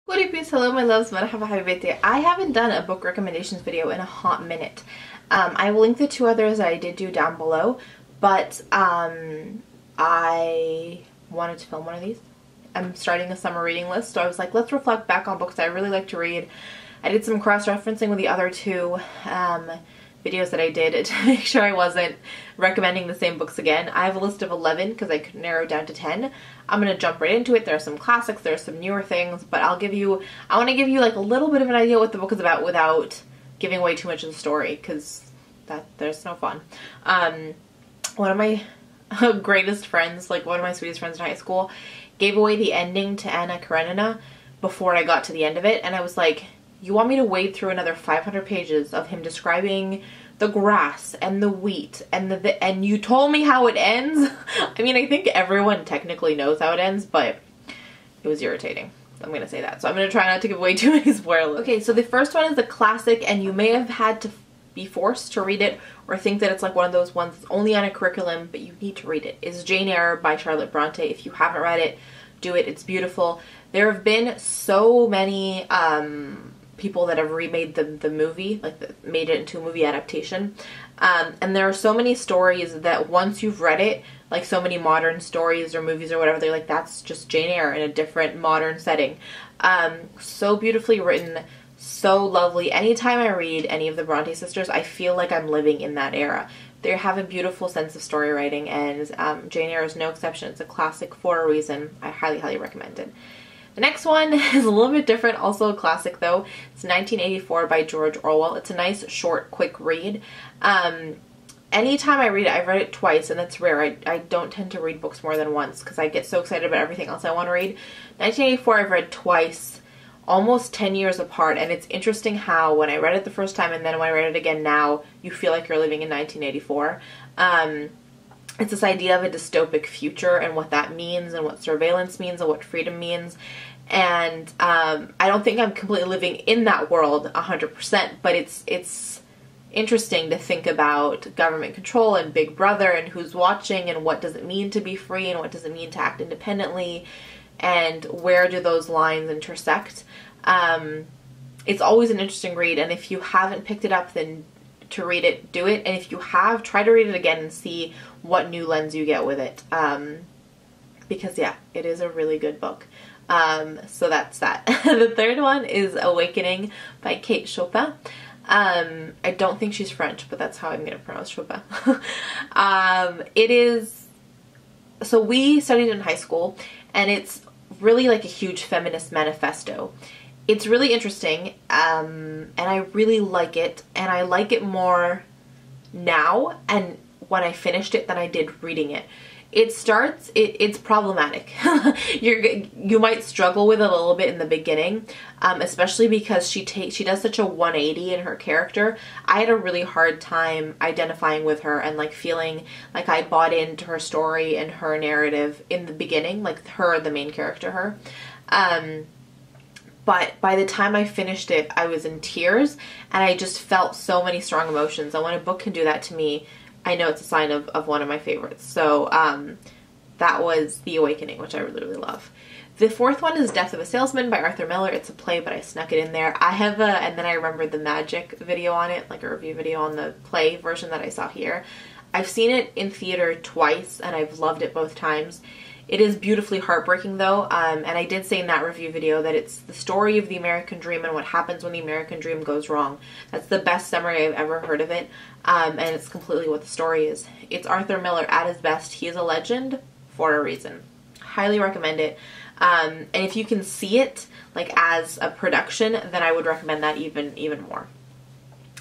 Good peace, hello my loves, marhaba habibati. I haven't done a book recommendations video in a hot minute. I will link the two others that I did do down below, but I wanted to film one of these. I'm starting a summer reading list, so I was like, let's reflect back on books I really like to read. I did some cross-referencing with the other two videos that I did to make sure I wasn't recommending the same books again. I have a list of 11 because I could narrow down to 10. I'm going to jump right into it. There are some classics, there are some newer things, but I want to give you like a little bit of an idea what the book is about without giving away too much of the story, because there's no fun. One of my greatest friends, like one of my sweetest friends in high school, gave away the ending to Anna Karenina before I got to the end of it, and I was like, you want me to wade through another 500 pages of him describing the grass and the wheat and you told me how it ends? I mean, I think everyone technically knows how it ends, but it was irritating. I'm gonna say that. So I'm gonna try not to give away too many spoilers. Okay, so the first one is a classic, and you may have had to be forced to read it or think that it's like one of those ones that's only on a curriculum, but you need to read it. It's Jane Eyre by Charlotte Bronte. If you haven't read it, do it. It's beautiful. There have been so many people that have remade the movie, like made it into a movie adaptation, and there are so many stories that once you've read it, like so many modern stories or movies or whatever, they're like, that's just Jane Eyre in a different modern setting. So beautifully written, so lovely. Anytime I read any of the Bronte sisters, I feel like I'm living in that era. They have a beautiful sense of story writing, and Jane Eyre is no exception. It's a classic for a reason. I highly recommend it. The next one is a little bit different, also a classic though. It's 1984 by George Orwell. It's a nice, short, quick read. Anytime I read it, I've read it twice, and that's rare. I don't tend to read books more than once because I get so excited about everything else I want to read. 1984 I've read twice, almost 10 years apart, and it's interesting how when I read it the first time and then when I read it again now, you feel like you're living in 1984. It's this idea of a dystopic future and what that means and what surveillance means and what freedom means. And I don't think I'm completely living in that world 100%, but it's interesting to think about government control and Big Brother and who's watching and what does it mean to be free and what does it mean to act independently and where do those lines intersect. It's always an interesting read, and if you haven't picked it up, then to read it, do it. And if you have, try to read it again and see what new lens you get with it, because yeah, it is a really good book. So that's that. The third one is Awakening by Kate Chopin. I don't think she's French, but that's how I'm gonna pronounce Chopin. It is, so we studied in high school, and it's really like a huge feminist manifesto. It's really interesting, and I really like it, and I like it more now and when I finished it than I did reading it. It's problematic. You might struggle with it a little bit in the beginning, especially because she does such a 180 in her character. I had a really hard time identifying with her and like feeling like I bought into her story and her narrative in the beginning, like her, the main character, her. But by the time I finished it, I was in tears, and I just felt so many strong emotions. And when a book can do that to me, I know it's a sign of one of my favorites. So that was The Awakening, which I really love. The fourth one is Death of a Salesman by Arthur Miller. It's a play, but I snuck it in there. I have and then I remembered the magic video on it, like a review video on the play version that I saw here. I've seen it in theater twice, and I've loved it both times. It is beautifully heartbreaking though, and I did say in that review video that it's the story of the American dream and what happens when the American dream goes wrong. That's the best summary I've ever heard of it, and it's completely what the story is. It's Arthur Miller at his best. He is a legend for a reason. Highly recommend it, and if you can see it like as a production, then I would recommend that even more.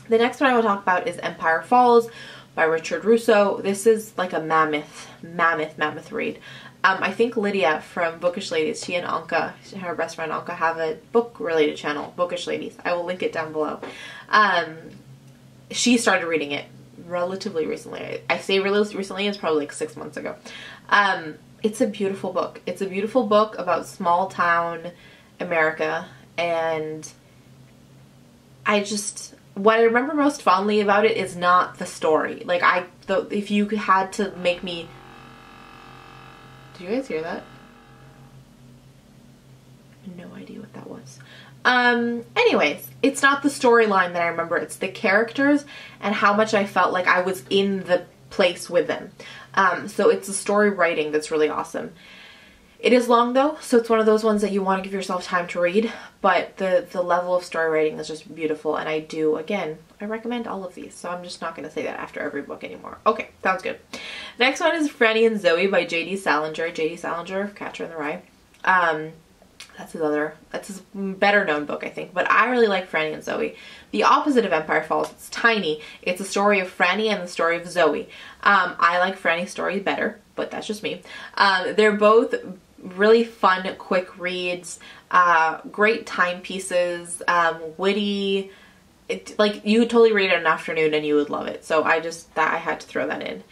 The next one I will talk about is Empire Falls by Richard Russo. This is like a mammoth read. I think Lydia from Bookish Ladies, she and Anka, her best friend Anka, have a book-related channel, Bookish Ladies. I will link it down below. She started reading it relatively recently. I say really recently, it's probably like 6 months ago. It's a beautiful book. It's a beautiful book about small-town America, and what I remember most fondly about it is not the story. Like, if you had to make me... Did you guys hear that? No idea what that was. knows? Anyways, it's not the storyline that I remember, it's the characters and how much I felt like I was in the place with them. So it's the story writing that's really awesome. It is long though, so it's one of those ones that you want to give yourself time to read, but the level of story writing is just beautiful, and I recommend all of these, so I'm just not going to say that after every book anymore. Okay, sounds good. Next one is Franny and Zoey by J.D. Salinger. J.D. Salinger, Catcher in the Rye. That's his better known book, I think, but I really like Franny and Zoey. The opposite of Empire Falls, it's tiny. It's a story of Franny and the story of Zoey. I like Franny's story better, but that's just me. They're both really fun, quick reads, great timepieces, witty. Like, you would totally read it in an afternoon and you would love it. So I had to throw that in.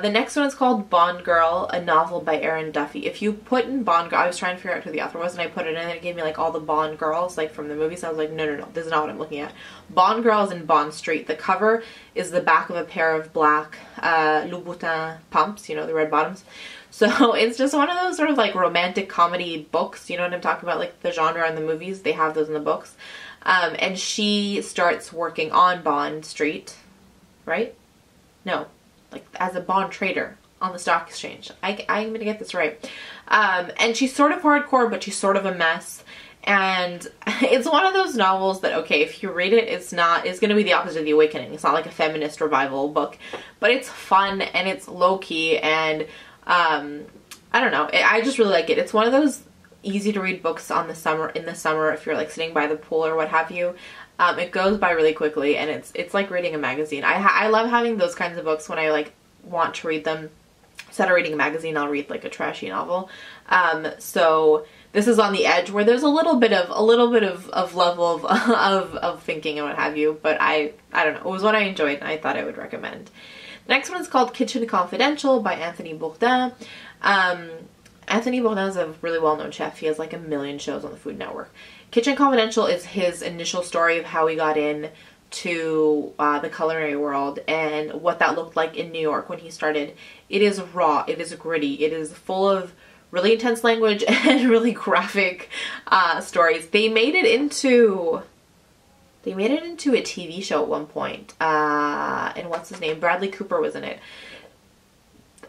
The next one is called Bond Girl, a novel by Erin Duffy. If you put in Bond Girl, I was trying to figure out who the author was, and I put it in and it gave me like all the Bond girls like from the movies. I was like, no, this is not what I'm looking at. Bond Girl is in Bond Street. The cover is the back of a pair of black Louboutin pumps, you know, the red bottoms. So it's just one of those sort of like romantic comedy books, you know what I'm talking about, like the genre in the movies, they have those in the books. And she starts working on Bond Street, right? No, like as a bond trader on the stock exchange. I'm gonna get this right. And she's sort of hardcore, but she's sort of a mess. And it's one of those novels that, okay, if you read it, it's gonna be the opposite of The Awakening. It's not like a feminist revival book, but it's fun and it's low key, and I don't know, I just really like it. It's one of those easy to read books in the summer if you're like sitting by the pool or what have you. It goes by really quickly, and it's like reading a magazine. I love having those kinds of books when I like want to read them. Instead of reading a magazine, I'll read like a trashy novel. So this is on the edge where there's a little bit of level of thinking and what have you, but I don't know, it was one I enjoyed and I thought I would recommend. The next one is called Kitchen Confidential by Anthony Bourdain. Anthony Bourdain is a really well-known chef. He has like a million shows on the Food Network. Kitchen Confidential is his initial story of how he got in to the culinary world and what that looked like in New York when he started. It is raw, it is gritty, it is full of really intense language and really graphic stories. They made it into a TV show at one point, and what's his name? Bradley Cooper was in it.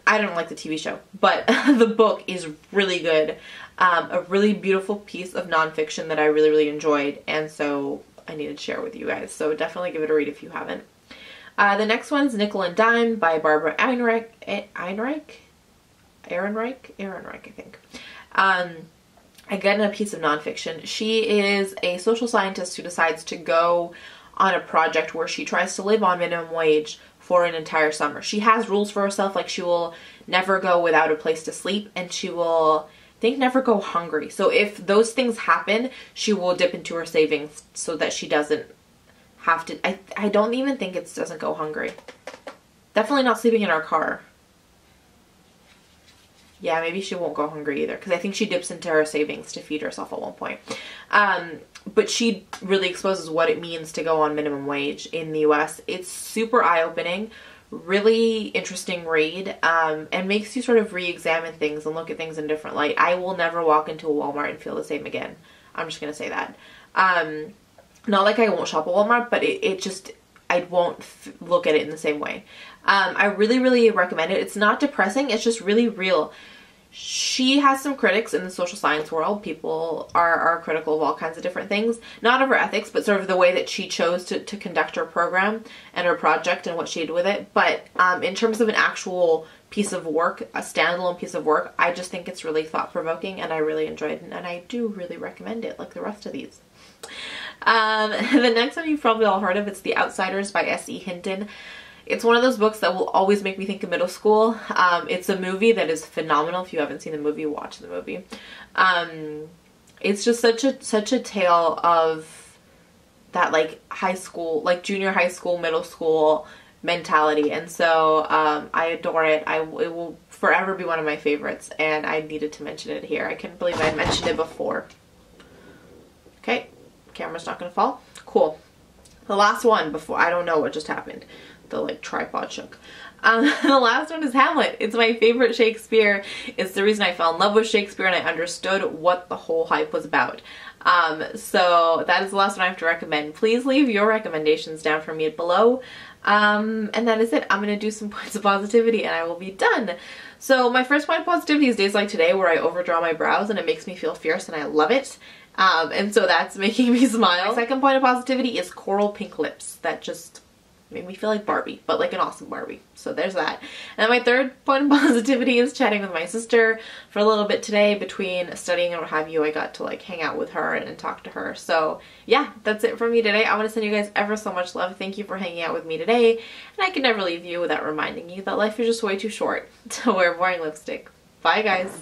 I don't like the TV show, but the book is really good. A really beautiful piece of nonfiction that I really, really enjoyed, and so I needed to share with you guys. So definitely give it a read if you haven't. The next one is Nickel and Dime by Barbara Ehrenreich, I think. Again, a piece of nonfiction. She is a social scientist who decides to go on a project where she tries to live on minimum wage for an entire summer. She has rules for herself, like she will never go without a place to sleep, and she will, I think, never go hungry. So if those things happen, she will dip into her savings so that she doesn't have to, I don't even think it doesn't go hungry. Definitely not sleeping in our car. Yeah, maybe she won't go hungry either, because I think she dips into her savings to feed herself at one point. But she really exposes what it means to go on minimum wage in the US. It's super eye-opening, really interesting read, and makes you sort of re-examine things and look at things in a different light. I will never walk into a Walmart and feel the same again. I'm just going to say that. Not like I won't shop at Walmart, but I won't look at it in the same way. I really, really recommend it. It's not depressing. It's just really real. She has some critics in the social science world. People are critical of all kinds of different things. Not of her ethics, but sort of the way that she chose to conduct her program and her project and what she did with it. But in terms of an actual piece of work, a standalone piece of work, I just think it's really thought-provoking, and I really enjoyed it, and I do really recommend it, like the rest of these. The next one you've probably all heard of. It's The Outsiders by S.E. Hinton. It's one of those books that will always make me think of middle school. It's a movie that is phenomenal. If you haven't seen the movie, watch the movie. It's just such a tale of that like high school, like junior high school, middle school mentality, and so I adore it. It will forever be one of my favorites, and I needed to mention it here. I couldn't believe I mentioned it before. Okay, camera's not gonna fall. Cool. The last one before, I don't know what just happened. The like tripod shook. The last one is Hamlet. It's my favorite Shakespeare. It's the reason I fell in love with Shakespeare and I understood what the whole hype was about. So that is the last one I have to recommend. Please leave your recommendations down for me below. And that is it. I'm going to do some points of positivity and I will be done. So my first point of positivity is days like today where I overdraw my brows and it makes me feel fierce and I love it. And so that's making me smile. My second point of positivity is coral pink lips. That just made me feel like Barbie, but like an awesome Barbie. So there's that. And my third point of positivity is chatting with my sister for a little bit today. Between studying and what have you, I got to like hang out with her and talk to her. So yeah, that's it for me today. I want to send you guys ever so much love. Thank you for hanging out with me today. And I can never leave you without reminding you that life is just way too short to wear boring lipstick. Bye guys.